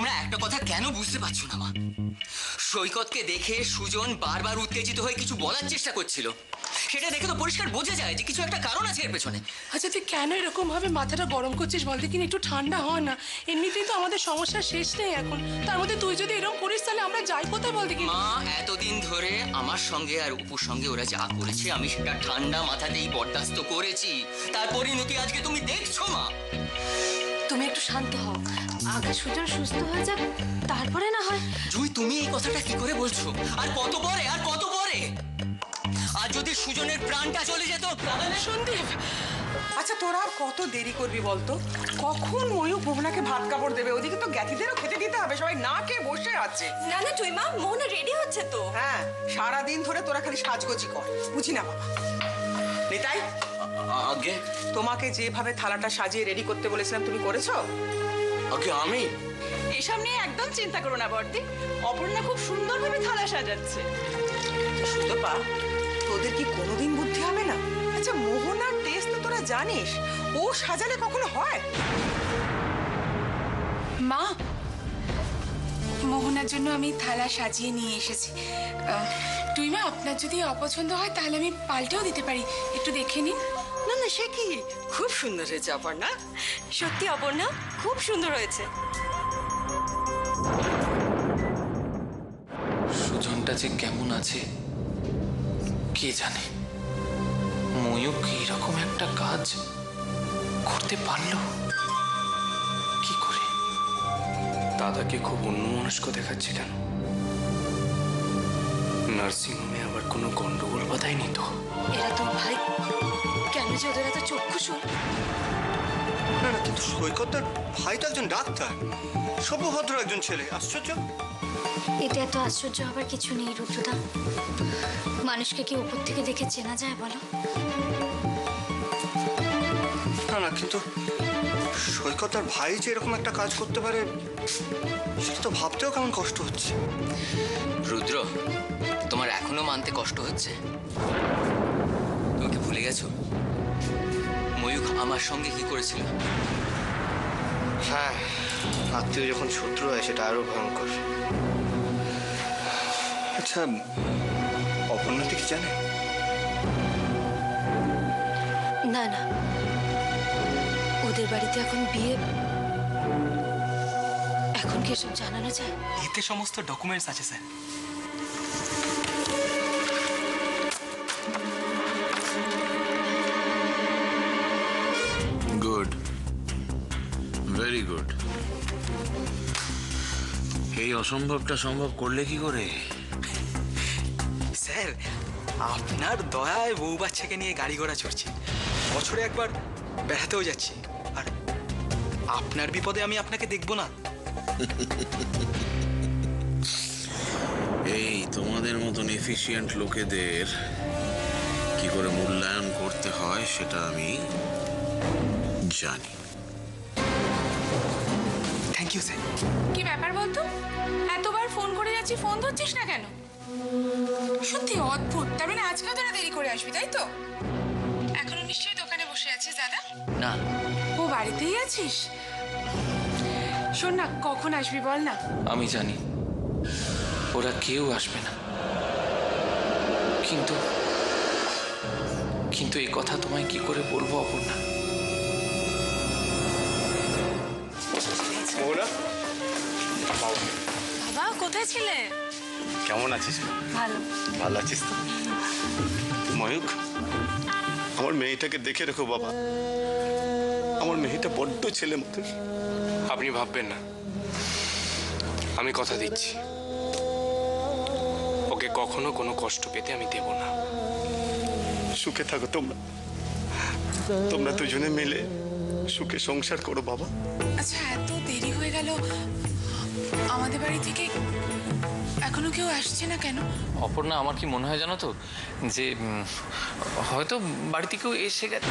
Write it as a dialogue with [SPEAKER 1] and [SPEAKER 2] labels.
[SPEAKER 1] তোমরা একটা কথা কেন বুঝতে পারছো না মা? সৈকতকে দেখে সুজন বারবার উত্তেজিত হয়ে কিছু বলার চেষ্টা করছিল। সেটা দেখে তো পরিষ্কার বোঝা যায় যে কিছু একটা কারণ আছে এর পেছনে।
[SPEAKER 2] আচ্ছা তুই কেন এরকম ভাবে মাথাটা গরম করছিস বলতে, কিনা একটু ঠান্ডা হয় না? এমনিতেই তো আমাদের সমস্যার শেষ নেই এখন, তার মধ্যে তুই যদি এরকম করিস তাহলে আমরা যাই কোথায় বলতে কি?
[SPEAKER 1] মা, এতদিন ধরে আমার সঙ্গে আর অপুর সঙ্গে ওরা যা করেছে আমি সেটা ঠান্ডা মাথাতেই বরদাস্ত করেছি। তার পরিণতি আজকে তুমি দেখছো মা।
[SPEAKER 3] তুমি একটু শান্ত হও, আগে সুজন সুস্থ হয়ে যাক, তারপরে না হয়।
[SPEAKER 1] জুই, তুমি এই কথাটা কি করে বলছো? আর কত পরে, আর কত পরে? আর যদি সুজনের প্রাণটা চলে যেত?
[SPEAKER 2] সন্দীপ, আচ্ছা তোরা কত দেরি করবি বলতো? কখন ময়ূক মোহনাকে ভাত কাপড় দেবে? ওদিকে তো জ্ঞাতিদেরও খেতে দিতে হবে, সবাই না খেয়ে বসে আছে।
[SPEAKER 3] না না তুই মা, মোহনা রেডি হচ্ছে তো।
[SPEAKER 2] হ্যাঁ, সারাদিন ধরে তোরা খালি সাজগোজি কর, বুঝি না বাবা। নিতাই,
[SPEAKER 4] আগে
[SPEAKER 2] তোমাকে যেভাবে থালাটা সাজিয়ে রেডি করতে বলেছিলাম তুমি করেছো?
[SPEAKER 4] আগে আমি
[SPEAKER 3] এসব নিয়ে একদম চিন্তা করো না বর্দি, অপর্ণা খুব সুন্দরভাবে থালা সাজাচ্ছে।
[SPEAKER 2] সুতপা, তোদের কি কোনোদিন বুদ্ধি হবে না? আচ্ছা মোহনার টেস্ট তো তোরা জানিস, ও সাজালে কখনো হয়?
[SPEAKER 5] মা, মোহনার জন্য আমি থালা সাজিয়ে নিয়ে এসেছি। তুই মা, আপনার যদি অপছন্দ হয় তাহলে আমি পাল্টেও দিতে পারি, একটু দেখে নিন।
[SPEAKER 3] না না, সে কি, খুব সুন্দর হয়েছে অপর্ণা। সত্যি অপর্ণা, খুব সুন্দর হয়েছে।
[SPEAKER 4] সুজনটা যে কেমন আছে কে জানে। ময়ূক এরকম একটা কাজ করতে পারলো কি করে? দাদাকে খুব অন্যমনস্ক দেখাচ্ছে কেন? নার্সিংহোমে আবার কোনো গন্ডগোল বাধায়নি তো?
[SPEAKER 3] এরা তোর ভাই, কেন যে ওদের এত চক্ষুশূল?
[SPEAKER 6] না না, কিন্তু সৈকতের ভাই তো একজন ডাক্তার, সভ্যভদ্র একজন ছেলে। আশ্চর্য।
[SPEAKER 7] এটা এত আশ্চর্য হবার কিছু নেই রুদ্রদা। মানুষকে কি উপর থেকে দেখে চেনা যায় বলো?
[SPEAKER 6] না না, কিন্তু সৈকতের ভাই যে এরকম একটা কাজ করতে পারে সেটা তো ভাবতেও কেমন কষ্ট হচ্ছে।
[SPEAKER 1] রুদ্র, তোমার এখনো মানতে কষ্ট হচ্ছে? তুমি কি ভুলে গেছো ময়ূক আমার সঙ্গে কি করেছিল?
[SPEAKER 6] হ্যাঁ, আত্মীয় যখন শত্রু হয় সেটা আরো ভয়ঙ্কর। আচ্ছা, অপর্ণাতে কি জানে?
[SPEAKER 3] না না, ওদের বাড়িতে এখন বিয়ে, এখন কি এসব জানানো যায়?
[SPEAKER 4] এতে সমস্ত ডকুমেন্টস আছে স্যার।
[SPEAKER 8] Good, very good. এই অসম্ভবটা সম্ভব করলে কি করে?
[SPEAKER 4] স্যার, আপনার দয়ায় বউ বাচ্চাকে নিয়ে গাড়ি ঘোড়া চড়ছি, বছরে একবার বেড়াতেও যাচ্ছি, আর আপনার বিপদে আমি আপনাকে দেখব না?
[SPEAKER 8] এই তোমাদের মতন এফিশিয়েন্ট লোকেদের কি করে মূল্যায়ন করতে হয় সেটা আমি জানি।
[SPEAKER 4] Thank you sir.
[SPEAKER 5] কি ব্যাপার বলতো, এতবার ফোন করে যাচ্ছি, ফোন ধরছিস না কেন? সত্যি অদ্ভুত। তার মানে আজকেও তোরা দেরি করে আসবি, তাই তো? এখনো নিশ্চয়ই দোকানে বসে আছিস দাদা?
[SPEAKER 1] না।
[SPEAKER 5] ও বাড়িতেই আছিস? শোন না, কখন আসবি বল না।
[SPEAKER 4] আমি জানি ওরা কেউ আসবে না, কিন্তু কিন্তু এই কথা তোমায় কি করে বলবো অপর্ণা?
[SPEAKER 6] মোহনা,
[SPEAKER 3] বাবা কোথায় ছিলে?
[SPEAKER 6] কেমন আছিস?
[SPEAKER 3] ভালো।
[SPEAKER 6] ভালো আছিস তো? ময়ূক, আমার মেয়েটাকে দেখে রেখো বাবা। আমার মেয়েটা বড্ড ছেলে মতো।
[SPEAKER 4] আপনি ভাববেন না, আমি কথা দিচ্ছি ওকে কখনো কোনো কষ্ট পেতে আমি দেব না।
[SPEAKER 6] সুখে থাকো তোমরা, তোমরা দুজনে মিলে সুখে সংসার করো বাবা।
[SPEAKER 5] আচ্ছা, এত দেরি হয়ে গেল, আমাদের বাড়ি থেকে এখনো কেউ আসছে না কেন?
[SPEAKER 4] অপর্ণা, আমার কি মনে হয় জানো তো, যে হয়তো বাড়িতে কেউ এসে গেছে।